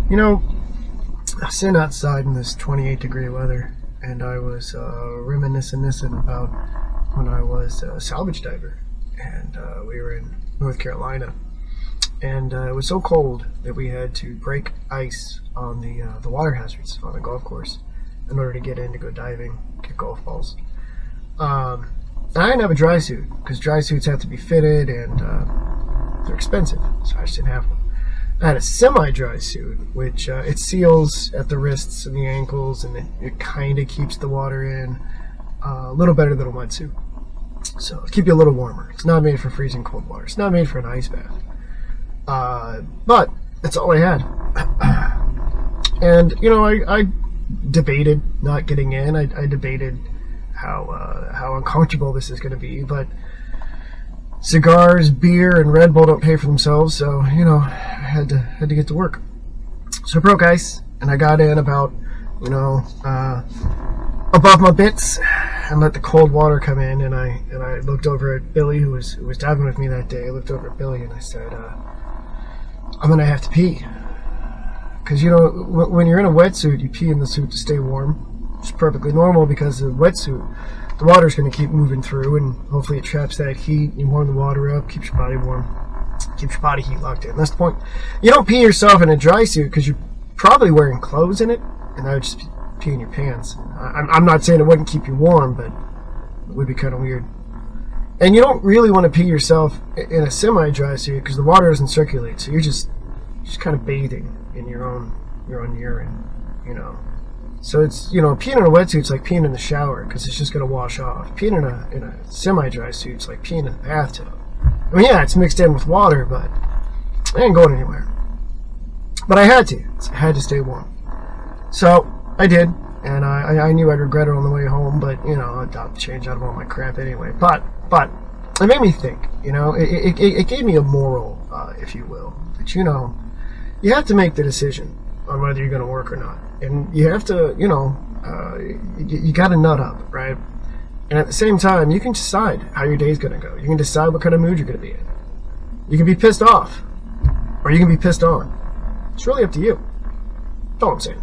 You know, I was sitting outside in this 28-degree weather, and I was reminiscing about when I was a salvage diver, and we were in North Carolina, and it was so cold that we had to break ice on the water hazards on the golf course in order to get in to go diving, get golf balls. And I didn't have a dry suit because dry suits have to be fitted and they're expensive, so I just didn't have one. I had a semi-dry suit, which it seals at the wrists and the ankles, and it kind of keeps the water in a little better than a wetsuit. So it'll keep you a little warmer. It's not made for freezing cold water. It's not made for an ice bath. But that's all I had. And, you know, I debated not getting in. I debated how uncomfortable this is going to be, but cigars, beer, and Red Bull don't pay for themselves, so, you know, I had to get to work. So I broke ice, and I got in about, you know, above my bits, and let the cold water come in, and I looked over at Billy, who was diving with me that day. I looked over at Billy, and I said, I'm going to have to pee. Because, you know, when you're in a wetsuit, you pee in the suit to stay warm. It's perfectly normal because the wetsuit, the water's going to keep moving through, and hopefully it traps that heat. You warm the water up, keeps your body warm, keeps your body heat locked in. That's the point. You don't pee yourself in a dry suit because you're probably wearing clothes in it, and that would just pee in your pants. I'm not saying it wouldn't keep you warm, but it would be kind of weird. And you don't really want to pee yourself in a semi-dry suit because the water doesn't circulate, so you're just kind of bathing in your own urine, you know. So it's, you know, peeing in a wetsuit's like peeing in the shower because it's just going to wash off. Peeing in a semi-dry suit's like peeing in the bathtub. I mean, yeah, it's mixed in with water, but I ain't going anywhere. But I had to. I had to stay warm. So I did, and I knew I'd regret it on the way home, but, you know, I'd change out of all my crap anyway. But it made me think, you know, it gave me a moral, if you will, that, you know, you have to make the decision on whether you're going to work or not. And you have to, you know, you got to nut up, right? And at the same time, you can decide how your day's going to go. You can decide what kind of mood you're going to be in. You can be pissed off, or you can be pissed on. It's really up to you. That's all I'm saying.